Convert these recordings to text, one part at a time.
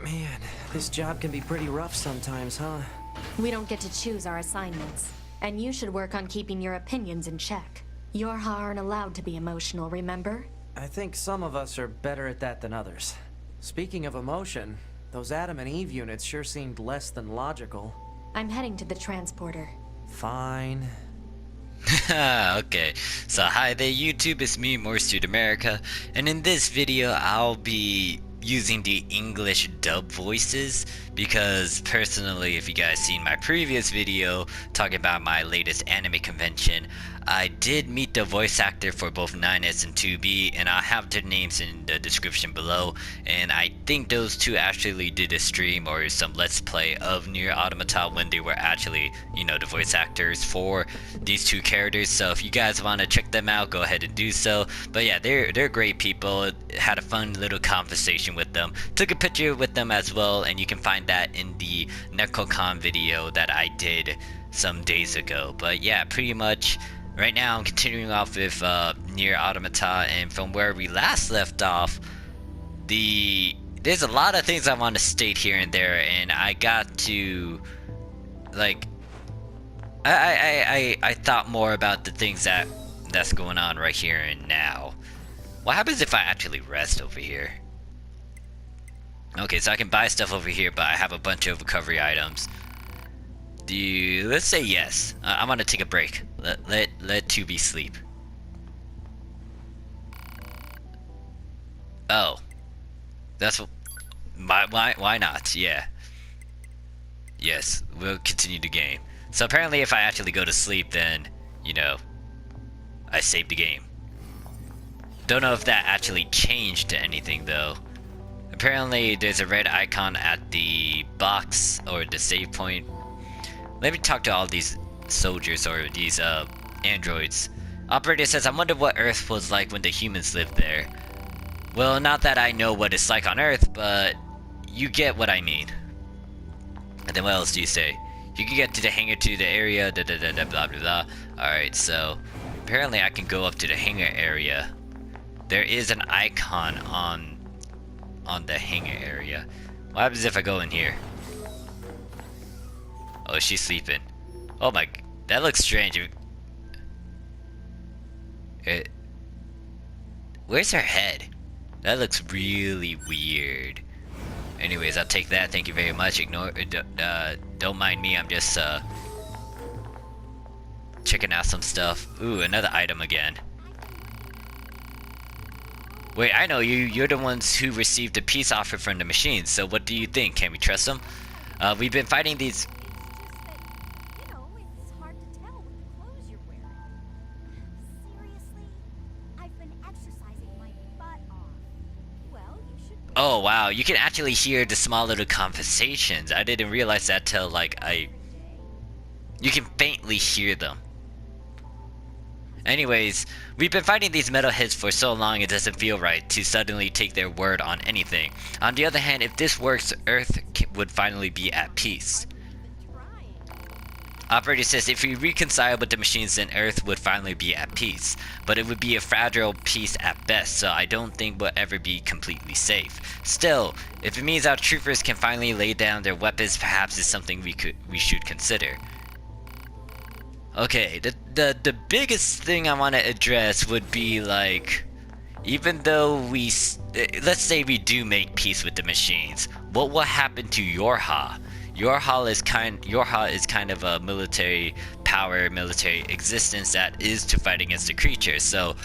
Man, this job can be pretty rough sometimes, huh? We don't get to choose our assignments. And you should work on keeping your opinions in check. Your Ha aren't allowed to be emotional, remember? I think some of us are better at that than others. Speaking of emotion, those Adam and Eve units sure seemed less than logical. I'm heading to the transporter. Fine. Okay, so hi there YouTube, it's me, Morphsuit America, and in this video I'll be using the English dub voices because personally, if you guys seen my previous video talking about my latest anime convention, I did meet the voice actor for both 9S and 2B, and I'll have their names in the description below. And I think those two actually did a stream or some let's play of NieR Automata when they were actually, you know, the voice actors for these two characters. So if you guys want to check them out, go ahead and do so. But yeah, they're great people. Had a fun little conversation with them. Took a picture with them as well, and you can find that in the NecoCon video that I did some days ago. But yeah, pretty much right now I'm continuing off with NieR Automata, and from where we last left off, there's a lot of things I want to state here and there, and I got to like I thought more about the things that's going on right here and now. What happens if I actually rest over here? Okay, so I can buy stuff over here, but I have a bunch of recovery items. Let's say yes. I'm gonna take a break. Let 2B sleep. Oh, that's what. Why not? Yeah. Yes, we'll continue the game. So apparently, if I actually go to sleep, then you know, I saved the game. Don't know if that actually changed anything though. Apparently, there's a red icon at the box or the save point. Let me talk to all these soldiers or these androids. Operator says, I wonder what Earth was like when the humans lived there. Well, not that I know what it's like on Earth, but you get what I mean. And then what else do you say? You can get to the hangar to the area, da da da da blah blah blah. Alright, so apparently I can go up to the hangar area. There is an icon on the hangar area. What happens if I go in here? Oh, she's sleeping. Oh my, that looks strange. Where's her head? That looks really weird. Anyways, I'll take that. Thank you very much. Don't mind me. I'm just checking out some stuff. Ooh, another item again. Wait, I know you. You're the ones who received a peace offer from the machines. So what do you think? Can we trust them? We've been fighting these. Oh wow, you can actually hear the small little conversations. I didn't realize that till like you can faintly hear them. Anyways, we've been fighting these metalheads for so long it doesn't feel right to suddenly take their word on anything. On the other hand, if this works, Earth would finally be at peace. Operator says if we reconcile with the machines, then Earth would finally be at peace. But it would be a fragile peace at best, so I don't think we'll ever be completely safe. Still, if it means our troopers can finally lay down their weapons, perhaps it's something we should consider. Okay, the biggest thing I want to address would be like, even though let's say we do make peace with the machines, what will happen to your Ha? Your Ha is kind of a military power, military existence that is to fight against the creatures. So,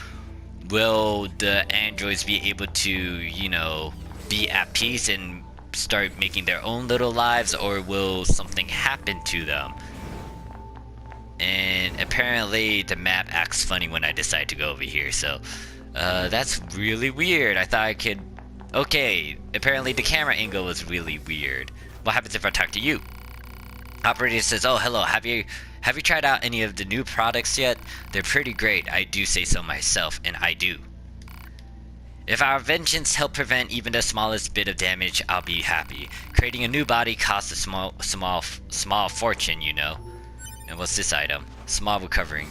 will the androids be able to, you know, be at peace and start making their own little lives, or will something happen to them? And apparently, the map acts funny when I decide to go over here. So, that's really weird. I thought I could. Okay, apparently the camera angle was really weird. What happens if I talk to you? Operator says, oh hello, have you tried out any of the new products yet? They're pretty great, I do say so myself, and I do. If our inventions help prevent even the smallest bit of damage, I'll be happy. Creating a new body costs a small fortune, you know. And what's this item? Small recovery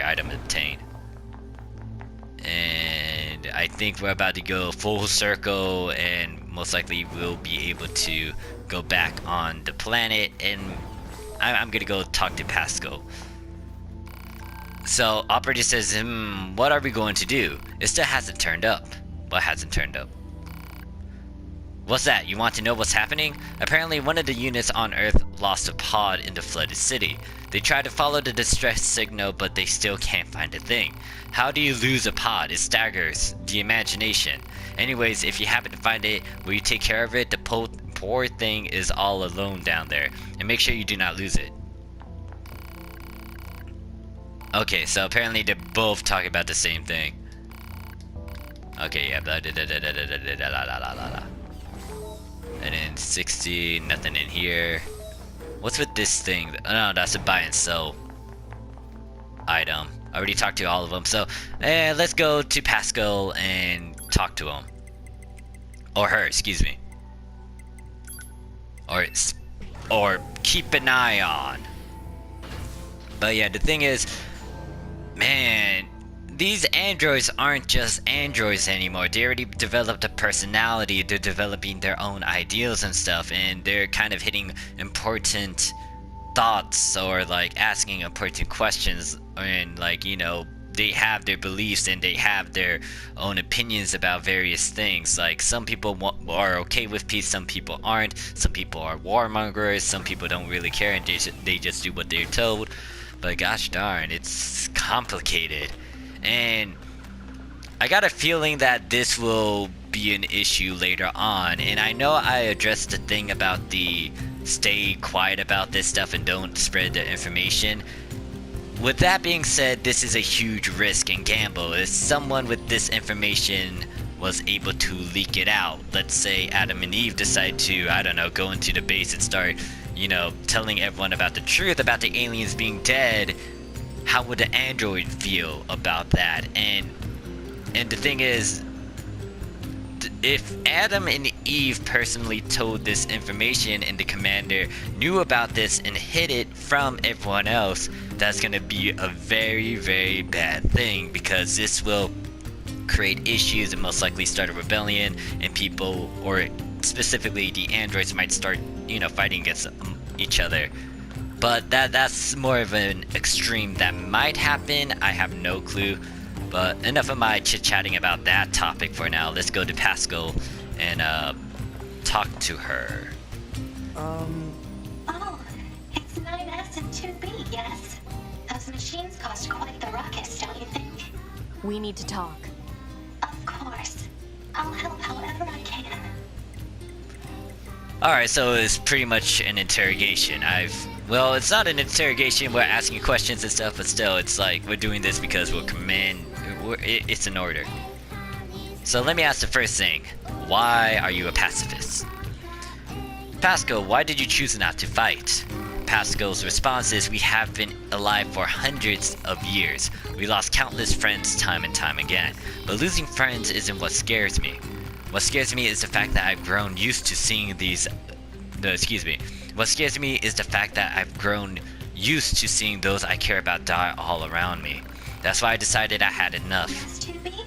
item obtained. And I think we're about to go full circle and most likely we'll be able to go back on the planet, and I'm gonna go talk to Pascal. So operator says, what are we going to do? It still hasn't turned up. What hasn't turned up? What's that? You want to know what's happening? Apparently one of the units on Earth lost a pod in the flooded city. They tried to follow the distress signal, but they still can't find a thing. How do you lose a pod? It staggers the imagination. Anyways, if you happen to find it, will you take care of it? The poor thing is all alone down there. And make sure you do not lose it. Okay, so apparently they're both talking about the same thing. Okay, yeah, blah, da, da, da, da, da, da, da, da, da, da. And then 60, nothing in here. What's with this thing? Oh no, that's a buy and sell item. I already talked to all of them, so let's go to Pascal and talk to him. Or her, excuse me. Or keep an eye on. But yeah, the thing is, man, these androids aren't just androids anymore. They already developed a personality. They're developing their own ideals and stuff, and they're kind of hitting important thoughts, or like asking important questions, and like, you know, they have their beliefs and they have their own opinions about various things. Like, some people are okay with peace, some people aren't. Some people are warmongers, some people don't really care and they just do what they're told. But gosh darn, it's complicated. And I got a feeling that this will be an issue later on. And I know I addressed the thing about the stay quiet about this stuff and don't spread the information. With that being said, this is a huge risk and gamble. If someone with this information was able to leak it out, let's say Adam and Eve decide to, I don't know, go into the base and start, you know, telling everyone about the truth about the aliens being dead, how would the android feel about that? And the thing is, if Adam and Eve personally told this information and the commander knew about this and hid it from everyone else, that's gonna be a very, very bad thing, because this will create issues and most likely start a rebellion, and people, or specifically the androids, might start, you know, fighting against each other. But that's more of an extreme that might happen. I have no clue. But enough of my chit-chatting about that topic for now. Let's go to Pascal and talk to her. Oh, it's 9S and 2B, yes? Those machines cost quite the ruckus, don't you think? We need to talk. Of course. I'll help however I can. Alright, so it's pretty much an interrogation. Well, it's not an interrogation, we're asking questions and stuff, but still, it's like, we're doing this because it's an order. So let me ask the first thing. Why are you a pacifist? Pascal, why did you choose not to fight? Pascal's response is, we have been alive for hundreds of years. We lost countless friends time and time again. But losing friends isn't what scares me. What scares me is the fact that I've grown used to seeing these... What scares me is the fact that I've grown used to seeing those I care about die all around me. That's why I decided I had enough. Yes, 2B?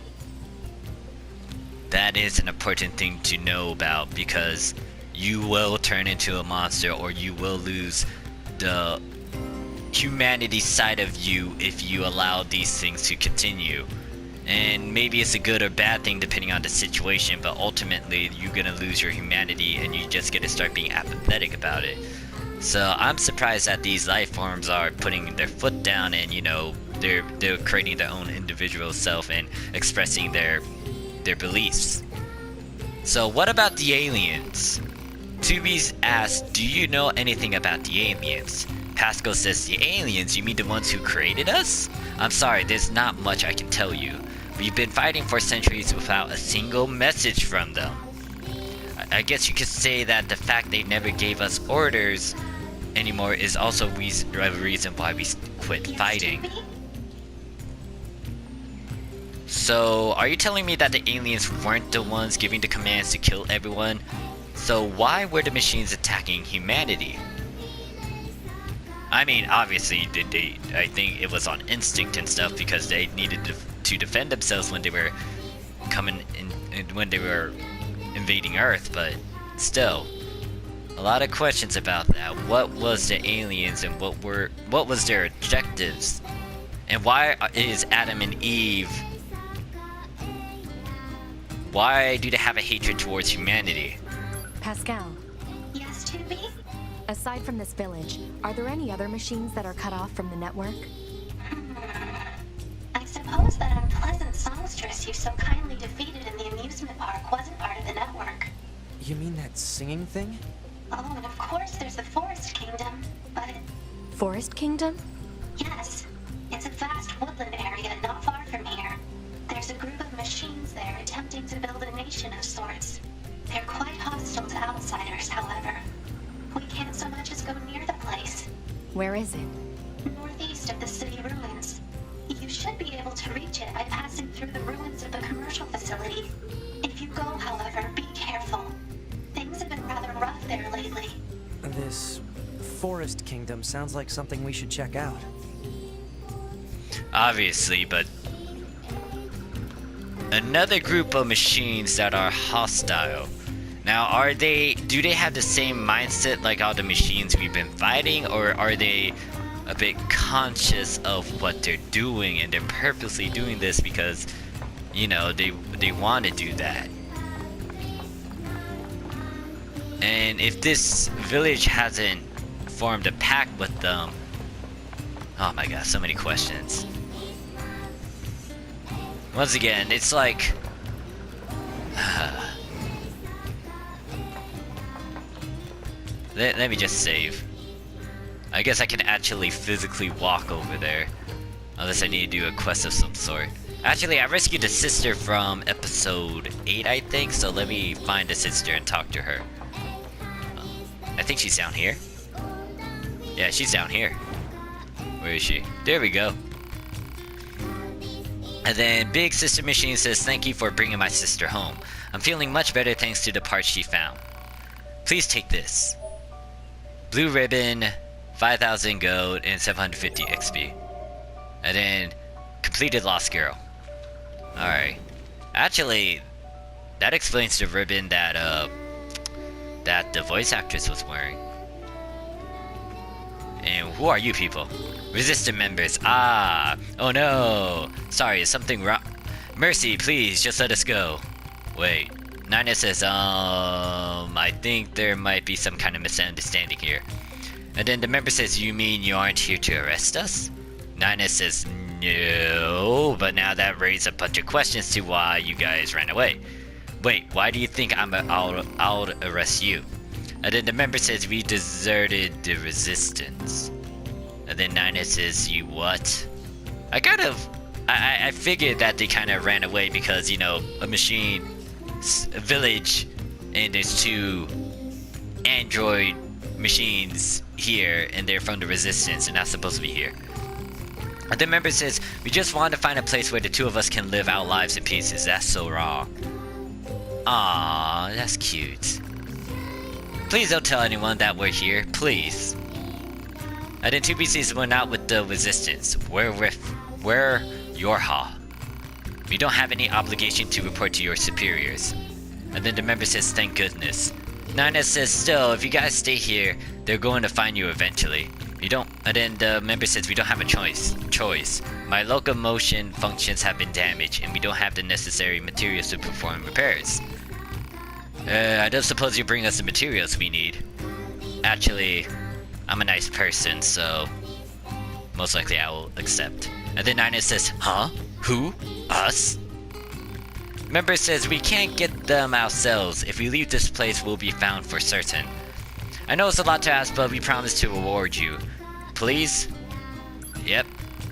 That is an important thing to know about, because you will turn into a monster, or you will lose the humanity side of you if you allow these things to continue. And maybe it's a good or bad thing depending on the situation, but ultimately you're gonna lose your humanity and you just gonna start being apathetic about it. So I'm surprised that these life forms are putting their foot down and, you know, they're creating their own individual self and expressing their beliefs. So what about the aliens? Tubi's asked, do you know anything about the aliens? Pascal says, the aliens? You mean the ones who created us? I'm sorry, there's not much I can tell you. We've been fighting for centuries without a single message from them. I guess you could say that the fact they never gave us orders anymore is also a reason why we quit fighting. 2B? So, are you telling me that the aliens weren't the ones giving the commands to kill everyone? So why were the machines attacking humanity? I mean, obviously, I think it was on instinct and stuff, because they needed to defend themselves when they were coming in, when they were invading Earth, but still. A lot of questions about that. What was the aliens and what was their objectives? And why is Adam and Eve, why do they have a hatred towards humanity? Pascal, Yes, 2B? aside from this village, are there any other machines that are cut off from the network? I suppose that unpleasant songstress you so kindly defeated in the amusement park wasn't part of the network. You mean that singing thing? Oh, and of course there's the Forest Kingdom, but Forest Kingdom? yes, it's a vast woodland area not far from here. There's a group of machines there attempting to build a nation of sorts. They're quite hostile to outsiders, however. We can't so much as go near the place. Where is it? Northeast of the city ruins. You should be able to reach it by passing through the ruins of the commercial facility. If you go, however, be careful. Things have been rather rough there lately. This Forest Kingdom sounds like something we should check out. Obviously, but another group of machines that are hostile. Now, do they have the same mindset like all the machines we've been fighting, or are they a bit conscious of what they're doing and they're purposely doing this because, you know, they want to do that? And if this village hasn't formed a pact with them, oh my god, so many questions. Once again, it's like let me just save. I guess I can actually physically walk over there, unless I need to do a quest of some sort. Actually, I rescued a sister from episode 8, I think, so let me find a sister and talk to her. I think she's down here. Yeah, she's down here. Where is she? There we go. And then Big Sister Machine says, "Thank you for bringing my sister home. I'm feeling much better thanks to the parts she found. Please take this. Blue ribbon, 5,000 gold, and 750 XP. And then completed Lost Girl." Alright. Actually, that explains the ribbon that the voice actress was wearing. And who are you people? Resistant members. Ah! Oh no! Sorry, is something wrong? Mercy, please, just let us go. Wait. Nina says, I think there might be some kind of misunderstanding here. And then the member says, "You mean you aren't here to arrest us?" Nina says, "No," but now that raises a bunch of questions to why you guys ran away. Wait, why do you think I'll arrest you? And then the member says, "We deserted the resistance." And then Nina says, "You what?" I figured that they kind of ran away because, you know, a village, and there's 2 android machines here, and they're from the resistance, and not supposed to be here. And the member says, "We just wanted to find a place where the 2 of us can live our lives in pieces. That's so wrong." Aww, that's cute. Please don't tell anyone that we're here, please. And then 2 PCs went out with the resistance. We're Yorha. We don't have any obligation to report to your superiors. And then the member says, "Thank goodness." Nina says, "Still, if you guys stay here, they're going to find you eventually. You don't." And then the member says, "We don't have a choice. My locomotion functions have been damaged, and we don't have the necessary materials to perform repairs." I don't suppose you bring us the materials we need. Actually, I'm a nice person, so most likely I will accept. And then Nina says, "Huh? Who? Us?" Member says, "We can't get them ourselves. If we leave this place, we'll be found for certain. I know it's a lot to ask, but we promise to reward you. Please?" "Yep,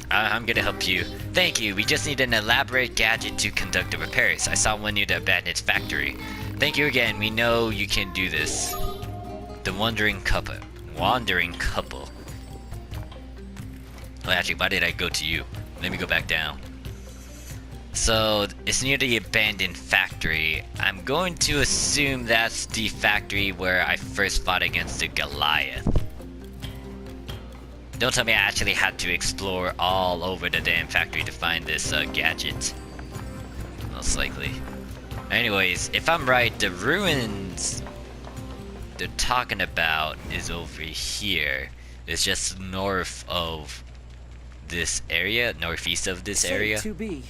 I'm gonna help you. Thank you. We just need an elaborate gadget to conduct the repairs. I saw one near the abandoned factory. Thank you again. We know you can do this." The wandering couple. Well, actually, why did I go to you? Let me go back down. So, it's near the abandoned factory. I'm going to assume that's the factory where I first fought against the Goliath. Don't tell me I actually had to explore all over the damn factory to find this gadget. Most likely. Anyways, if I'm right, the ruins they're talking about is over here. It's just north of this area, northeast of this area. Say, 2B,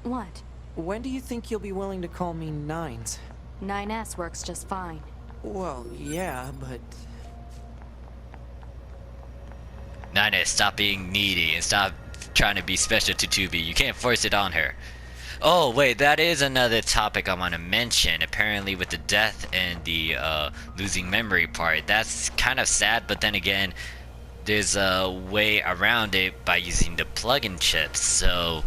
What? when do you think you'll be willing to call me Nines? 9S works just fine. Well, yeah, but... Nina, stop being needy and stop trying to be special to 2B. You can't force it on her. Oh, wait, that is another topic I want to mention. Apparently with the death and the losing memory part, that's kind of sad, but then again, there's a way around it by using the plug-in chips, so...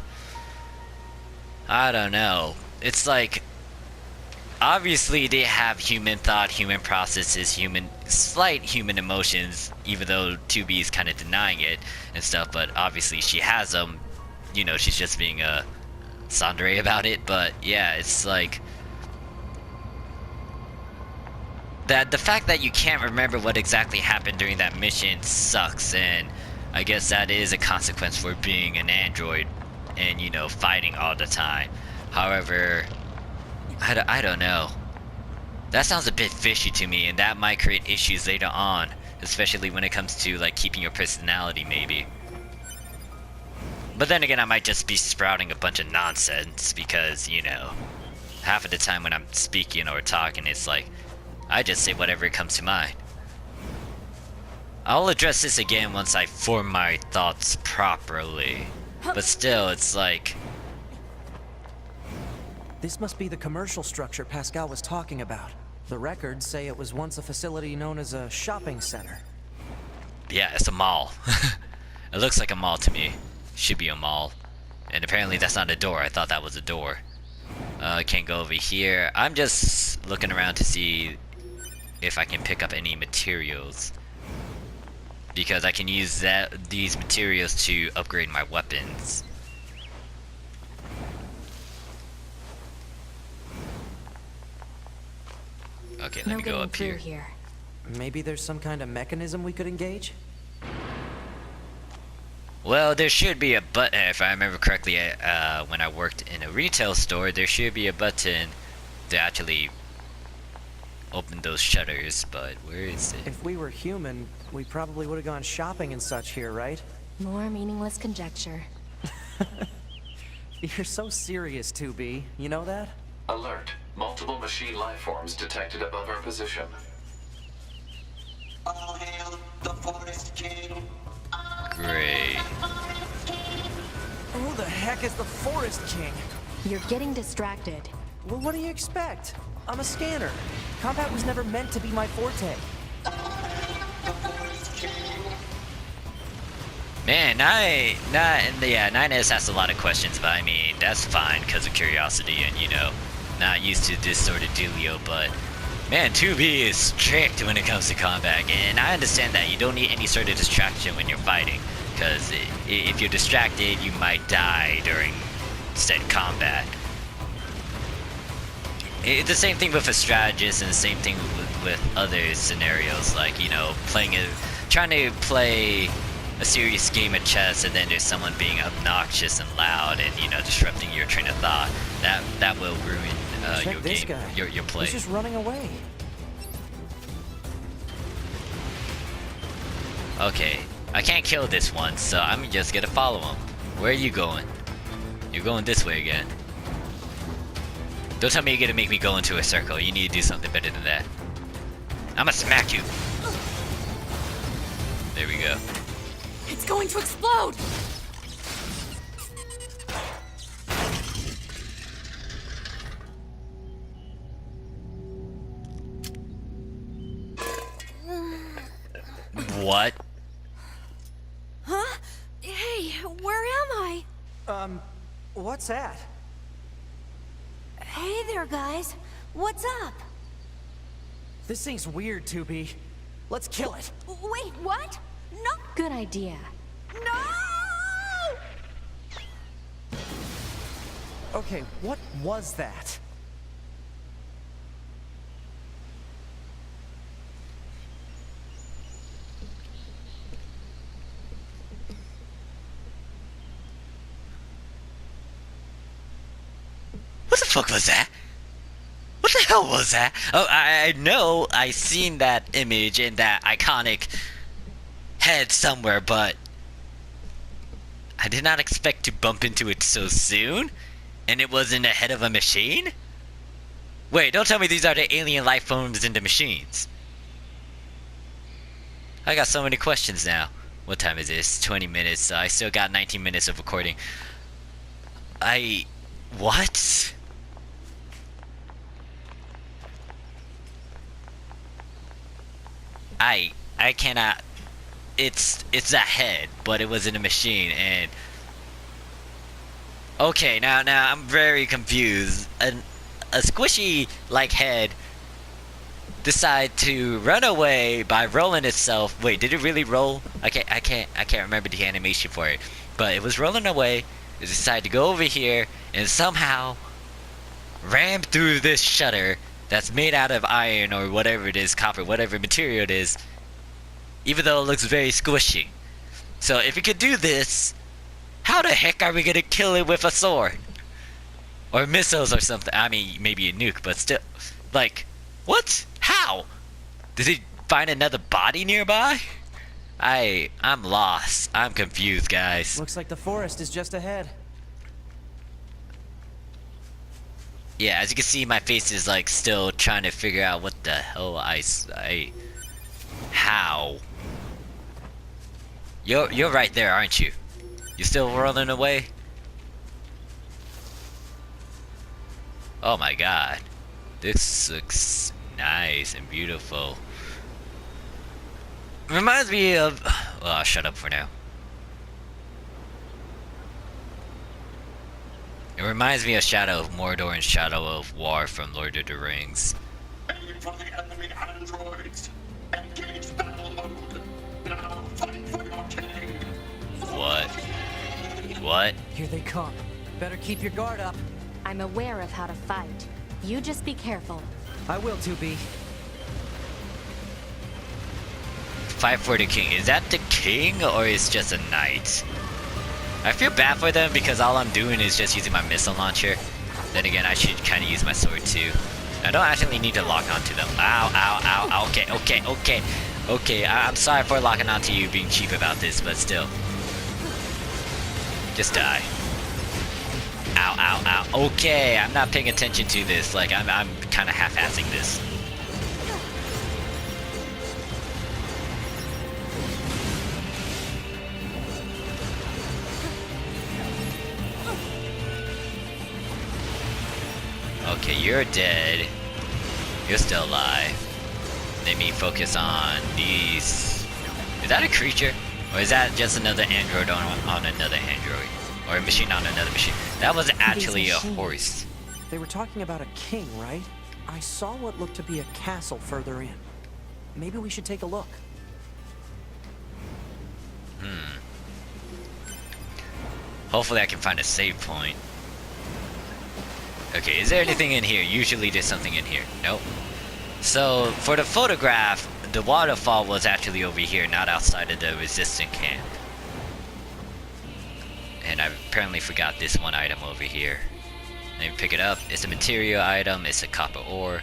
I don't know. It's like... Obviously, they have human thought, human processes, slight human emotions, even though 2B is kind of denying it and stuff, but obviously she has them. You know, she's just being a tsundere about it, but yeah, it's like... the fact that you can't remember what exactly happened during that mission sucks, and I guess that is a consequence for being an android and, you know, fighting all the time. However... I don't know. That sounds a bit fishy to me, and that might create issues later on, especially when it comes to like keeping your personality, maybe. But then again, I might just be sprouting a bunch of nonsense because, you know, half of the time when I'm speaking or talking, it's like I just say whatever comes to mind. I'll address this again once I form my thoughts properly. But still, it's like... This must be the commercial structure Pascal was talking about. The records say it was once a facility known as a shopping center. Yeah, it's a mall. It looks like a mall to me. Should be a mall. And apparently that's not a door. I thought that was a door. Can't go over here. I'm just looking around to see if I can pick up any materials. Because I can use these materials to upgrade my weapons. Okay, let me go up here. Maybe there's some kind of mechanism we could engage? Well, there should be a button, if I remember correctly, when I worked in a retail store, there should be a button to actually open those shutters, but where is it? If we were human, we probably would have gone shopping and such here, right? More meaningless conjecture. You're so serious, 2B. You know that? Alert. Multiple machine life forms detected above our position. All hail the Forest King. Great. Who the heck is the Forest King? You're getting distracted. Well, what do you expect? I'm a scanner. Combat was never meant to be my forte. The Forest King. Man, 9S asked a lot of questions, but I mean, that's fine because of curiosity and, you know, not used to this sort of dealio, but man, 2B is strict when it comes to combat, and I understand that you don't need any sort of distraction when you're fighting, because if you're distracted, you might die during said combat. It's the same thing with a strategist, and the same thing with other scenarios, like, you know, trying to play a serious game of chess, and then there's someone being obnoxious and loud, and, you know, disrupting your train of thought. That will ruin Check your this game, guy. your play. He's just running away. Okay, I can't kill this one, so I'm just gonna follow him. Where are you going? You're going this way again. Don't tell me you're gonna make me go into a circle. You need to do something better than that. I'm gonna smack you. There we go. It's going to explode! What? Huh? Hey, where am I? What's that? Hey there, guys. What's up? This thing's weird, 2B. Let's kill it. Wait, what? No. Good idea. No! Okay, what was that? What the fuck was that? What the hell was that? Oh, I know I seen that image and that iconic head somewhere, but I did not expect to bump into it so soon, and it wasn't the head of a machine? Wait, don't tell me these are the alien life forms in the machines. I got so many questions now. What time is this? 20 minutes. So I still got 19 minutes of recording. What? I cannot. It's a head, but it was in a machine, and okay, now I'm very confused. A squishy like head decide to run away by rolling itself. Wait, did it really roll? I can't remember the animation for it, but it was rolling away. It decided to go over here and somehow ram through this shutter that's made out of iron or whatever it is, copper, whatever material it is, even though it looks very squishy. So if it could do this, how the heck are we gonna kill it with a sword? Or missiles or something? I mean, maybe a nuke, but still. Like, what? How? Did he find another body nearby? I'm lost. I'm confused, guys. Looks like the forest is just ahead. Yeah, as you can see, my face is like still trying to figure out what the hell how? You're right there, aren't you? You still rolling away? Oh my god. This looks nice and beautiful. Reminds me of... Well, I'll shut up for now. It reminds me of Shadow of Mordor and Shadow of War from Lord of the Rings. Aim for the enemy androids. Engage battle mode. Now fight for your king. What? What? Here they come. Better keep your guard up. I'm aware of how to fight. You just be careful. I will, 2B. Fight for the king. Is that the king or is just a knight? I feel bad for them because all I'm doing is just using my missile launcher. Then again, I should kind of use my sword too. I don't actually need to lock onto them. Ow, ow, ow, ow. Okay. I'm sorry for locking onto you being cheap about this, but still. Just die. Ow, ow, ow. Okay, I'm not paying attention to this. Like, I'm kind of half-assing this. Okay, you're dead. You're still alive. Let me focus on these. Is that a creature? Or is that just another android on another android? Or a machine on another machine? That was actually a horse. They were talking about a king, right? I saw what looked to be a castle further in. Maybe we should take a look. Hopefully I can find a save point. Okay, is there anything in here? Usually there's something in here. Nope. So, for the photograph, the waterfall was actually over here, not outside of the resistant camp. And I apparently forgot this one item over here. Let me pick it up. It's a material item. It's a copper ore.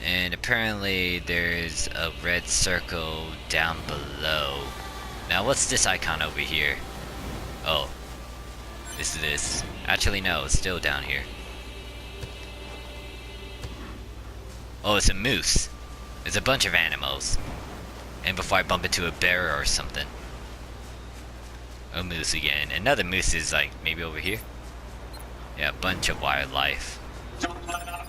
And apparently there's a red circle down below. Now what's this icon over here? Oh. This is this. Actually no, it's still down here. Oh, it's a moose. There's a bunch of animals. And before I bump into a bear or something. A moose again. Another moose is like maybe over here. Yeah, a bunch of wildlife. Don't let up.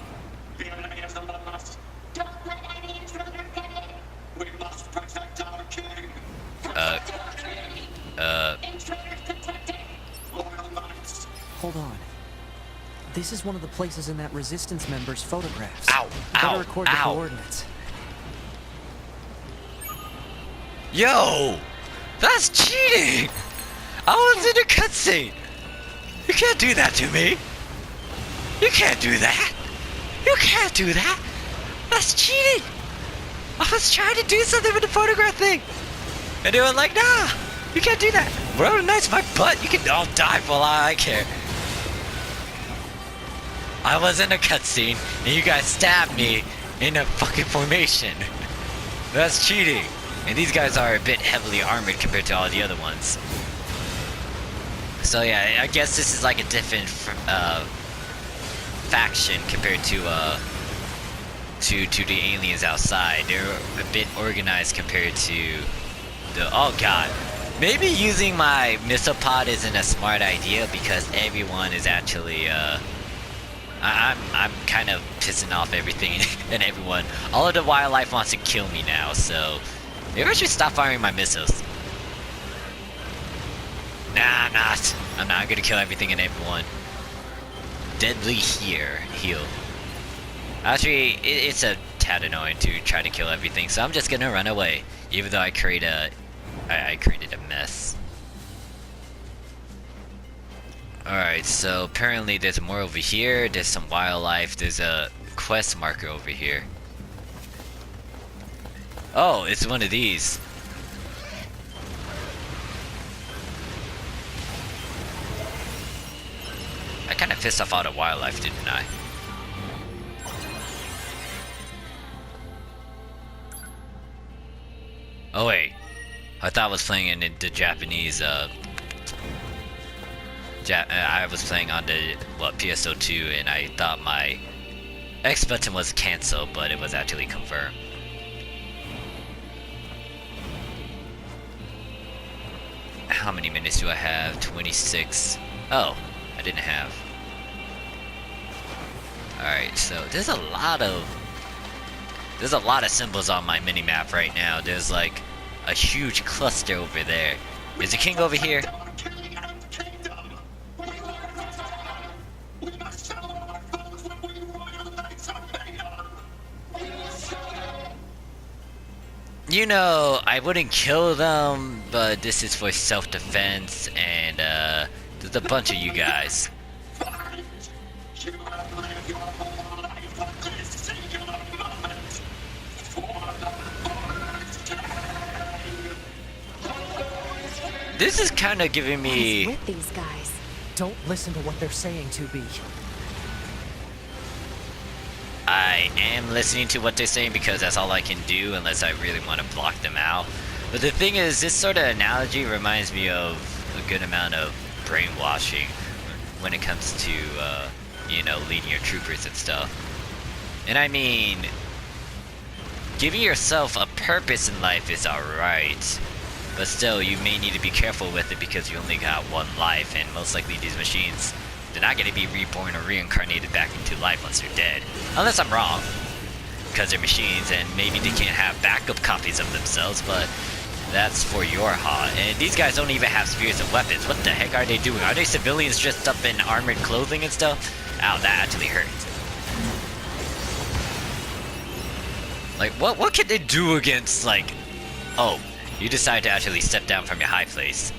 The enemy is among us. Don't let any intruder get in. We must protect our king. Intruders protected. Loyal knights. Hold on. This is one of the places in that resistance member's photographs. Ow! Better Ow! record the Ow! coordinates. Yo! That's cheating! I was in a cutscene! You can't do that to me! You can't do that! You can't do that! That's cheating! I was trying to do something with the photograph thing! And they were like, nah! You can't do that! Roll the knights my butt! You can all die for all I care! I was in a cutscene, and you guys stabbed me in a fucking formation. That's cheating. And these guys are a bit heavily armored compared to all the other ones. So yeah, I guess this is like a different faction compared to the aliens outside. They're a bit organized compared to the. Oh god, maybe using my missile pod isn't a smart idea because everyone is actually I'm kind of pissing off everything and everyone. All of the wildlife wants to kill me now, so maybe I should stop firing my missiles. Nah, I'm not. I'm not gonna kill everything and everyone. Deadly heal. Actually, it's a tad annoying to try to kill everything, so I'm just gonna run away, even though I created a mess. Alright, so apparently there's more over here. There's some wildlife. There's a quest marker over here. Oh, it's one of these. I kind of pissed off all the wildlife, didn't I? Oh wait, I thought I was playing in the Japanese, I was playing on the, PSO2, and I thought my X button was cancelled, but it was actually confirmed. How many minutes do I have? 26. Oh, I didn't have. Alright, so there's a lot of symbols on my minimap right now. There's like a huge cluster over there. Is the king over here? You know, I wouldn't kill them, but this is for self-defense, and there's a bunch of you guys. This is kind of giving me. What's with these guys? Don't listen to what they're saying, 2B. I am listening to what they're saying because that's all I can do unless I really want to block them out. But the thing is, this sort of analogy reminds me of a good amount of brainwashing when it comes to, you know, leading your troopers and stuff. And I mean, giving yourself a purpose in life is alright, but still, you may need to be careful with it because you only got one life, and most likely these machines, they're not going to be reborn or reincarnated back into life once they're dead. Unless I'm wrong, because they're machines and maybe they can't have backup copies of themselves, but that's for your heart. And these guys don't even have spears and weapons. What the heck are they doing? Are they civilians dressed up in armored clothing and stuff? Ow, that actually hurts. Like, what can they do against, like... Oh, you decide to actually step down from your high place.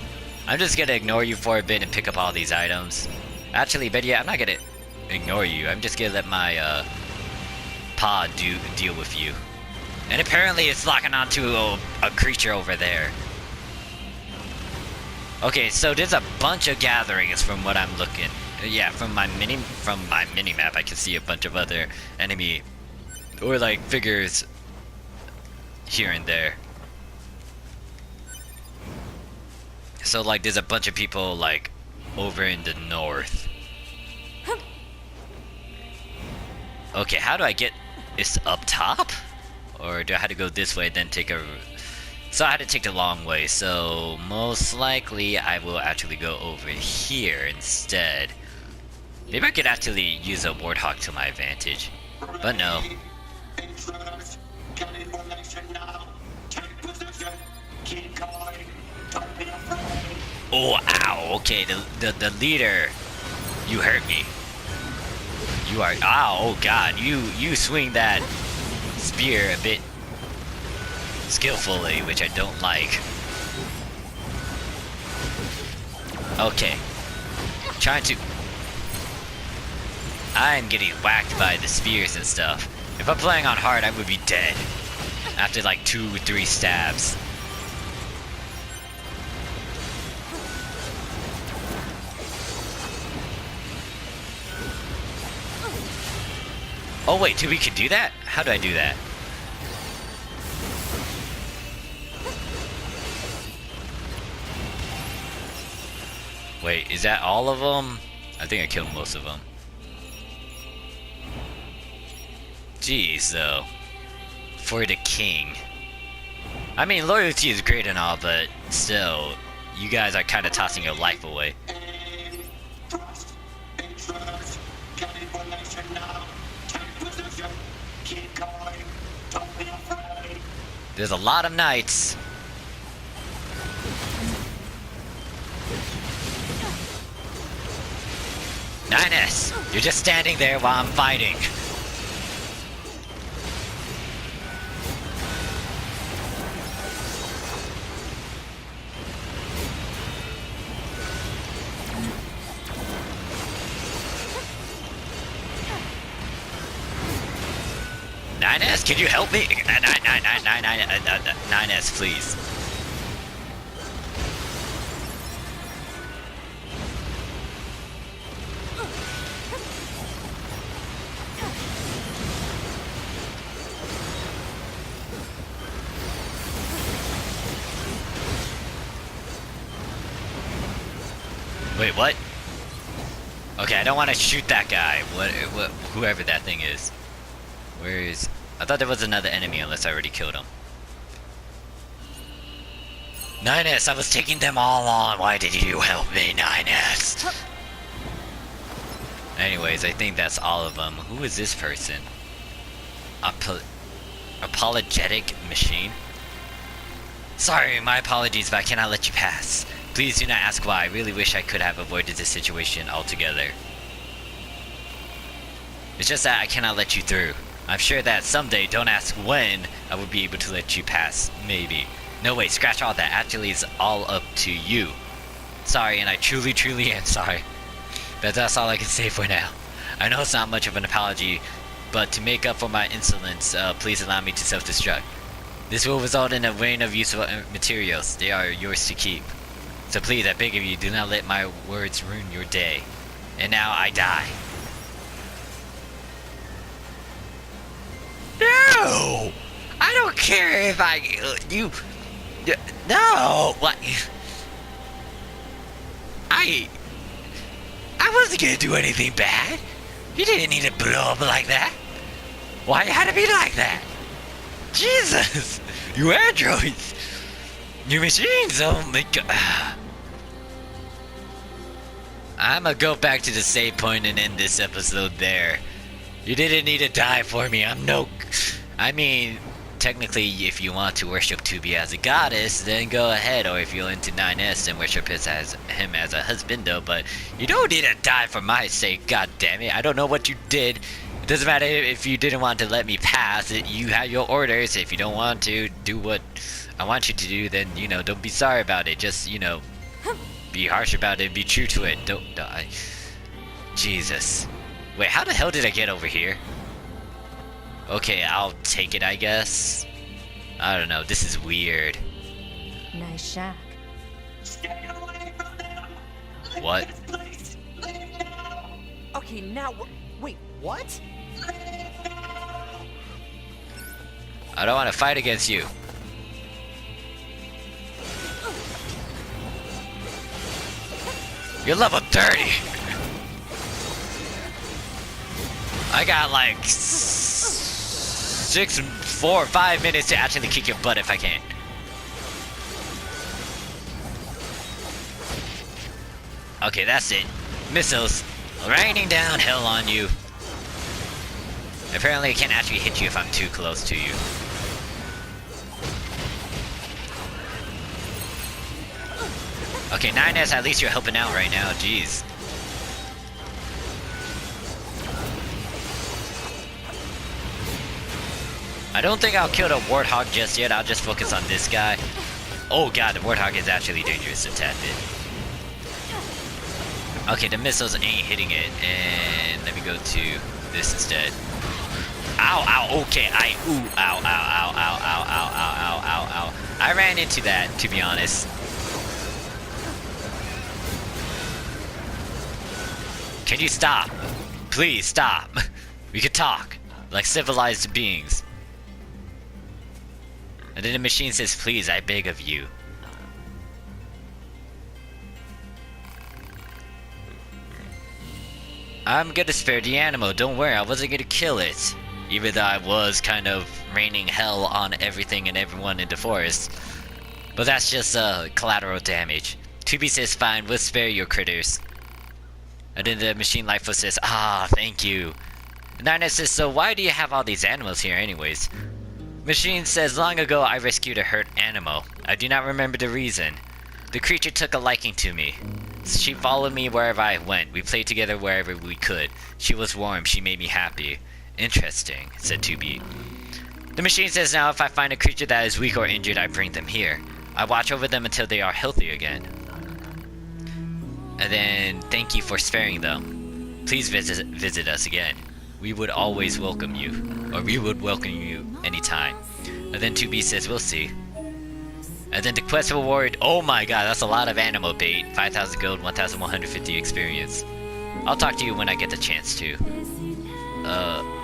I'm just gonna ignore you for a bit and pick up all these items. Actually, but yeah, I'm not gonna ignore you. I'm just gonna let my pod deal with you. And apparently it's locking onto a creature over there. Okay, so there's a bunch of gatherings from what I'm looking. Yeah, from my mini map, I can see a bunch of other enemy or like figures here and there. So like there's a bunch of people like over in the north. Okay, how do I get... It's up top? Or do I have to go this way then take a... So I had to take the long way, so most likely I will actually go over here instead. Maybe I could actually use a Warthog to my advantage. But no. Oh, ow, okay, the leader, you hurt me. You are, ow, oh god, you swing that spear a bit skillfully, which I don't like. Okay, trying to... I'm getting whacked by the spears and stuff. If I'm playing on hard, I would be dead after like 2 or 3 stabs. Oh wait, we can do that? How do I do that? Wait, is that all of them? I think I killed most of them. Jeez, though. For the king. I mean, loyalty is great and all, but still, you guys are kind of tossing your life away. Aim, thrust, intruders, get in formation now. Take position. Keep going. Don't be afraid. There's a lot of knights. NieR, you're just standing there while I'm fighting. NieR, can you help me? NieR, please. Wait, what? Okay, I don't want to shoot that guy. What, whoever that thing is. Where is... I thought there was another enemy unless I already killed him. NieR, I was taking them all on. Why did you help me, NieR? Anyways, I think that's all of them. Who is this person? Apologetic machine? Sorry, my apologies, but I cannot let you pass. Please do not ask why. I really wish I could have avoided this situation altogether. It's just that I cannot let you through. I'm sure that someday, don't ask when, I will be able to let you pass. Maybe. No, wait, scratch all that. Actually, it's all up to you. Sorry, and I truly, truly am sorry. But that's all I can say for now. I know it's not much of an apology, but to make up for my insolence, please allow me to self-destruct. This will result in a rain of useful materials. They are yours to keep. So please, I beg of you, do not let my words ruin your day. And now I die. No! I don't care if no! What? I wasn't gonna do anything bad. You didn't need to blow up like that. Why you had to be like that? Jesus! You androids! You machines, oh my god. I'ma go back to the save point and end this episode there. You didn't need to die for me. I mean, technically, if you want to worship Tubi as a goddess, then go ahead. Or if you're into NieR, then worship him as a husbando. But you don't need to die for my sake, god damn it. I don't know what you did. It doesn't matter if you didn't want to let me pass. You have your orders. If you don't want to do what I want you to do, then, you know, don't be sorry about it. Just, you know, be harsh about it. Be true to it. Don't die. Jesus. Wait, how the hell did I get over here? Okay, I'll take it, I guess. I don't know. This is weird. Nice shack. Stay away from them. Leave What? this place. Leave now. Okay, now wait, what? Leave now. I don't want to fight against you. You're level 30. I got like 4 or 5 minutes to actually kick your butt if I can. Okay, that's it. Missiles raining down hell on you. Apparently I can't actually hit you if I'm too close to you. Okay, NieR, at least you're helping out right now, jeez. I don't think I'll kill the Warthog just yet, I'll just focus on this guy. Oh god, the Warthog is actually dangerous to tap it. Okay, the missiles ain't hitting it, and let me go to this instead. Ow, ow, okay, ooh, ow, ow, ow, ow, ow, ow, ow, ow, ow, ow. I ran into that, to be honest. Can you stop? Please stop. We could talk. like civilized beings. And then the machine says, please, I beg of you. I'm gonna spare the animal, don't worry, I wasn't gonna kill it. Even though I was kind of raining hell on everything and everyone in the forest. But that's just collateral damage. 2B says, fine, we'll spare your critters. And then the machine life force says, ah, thank you. And NieR says, so why do you have all these animals here anyways? Machine says, long ago I rescued a hurt animal. I do not remember the reason. The creature took a liking to me. She followed me wherever I went. We played together wherever we could. She was warm, she made me happy. Interesting, said 2B. The machine says, now if I find a creature that is weak or injured, I bring them here. I watch over them until they are healthy again. And then, thank you for sparing them. Please visit us again. We would always welcome you. Or we would welcome you anytime. And then 2B says, we'll see. And then the quest reward, oh my god, that's a lot of animal bait. 5,000 gold, 1,150 experience. I'll talk to you when I get the chance to.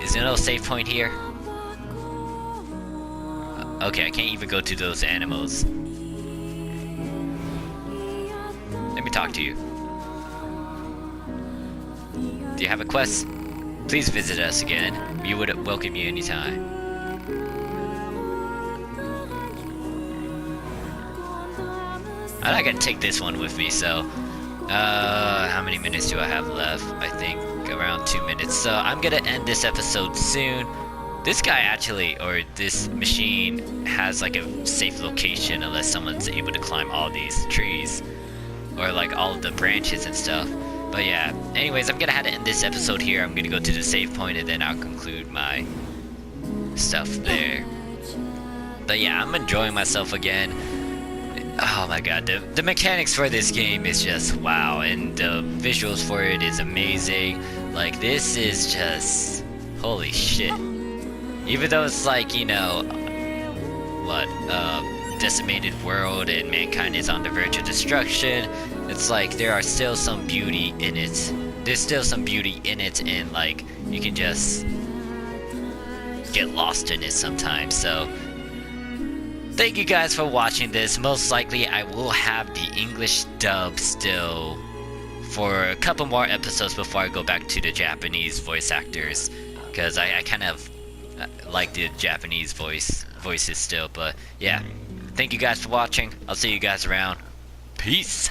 Is there no save point here? Okay, I can't even go to those animals. Let me talk to you. Do you have a quest? Please visit us again. We would welcome you anytime. I'm not gonna take this one with me, so... how many minutes do I have left? I think around 2 minutes. So I'm gonna end this episode soon. This guy actually, or this machine, has like a safe location unless someone's able to climb all these trees. Or like all of the branches and stuff. But yeah, anyways, I'm gonna have to end this episode here. I'm gonna go to the save point and then I'll conclude my stuff there. But yeah, I'm enjoying myself again. Oh my god, the mechanics for this game is just wow, and the visuals for it is amazing. Like, this is just holy shit. Even though it's like, you know, what, decimated world and mankind is on the verge of destruction, it's like there are still some beauty in it. There's still some beauty in it, and like you can just get lost in it sometimes. So thank you guys for watching this. Most likely I will have the English dub still for a couple more episodes before I go back to the Japanese voice actors, because I kind of like the Japanese voices still. But yeah, thank you guys for watching. I'll see you guys around. Peace.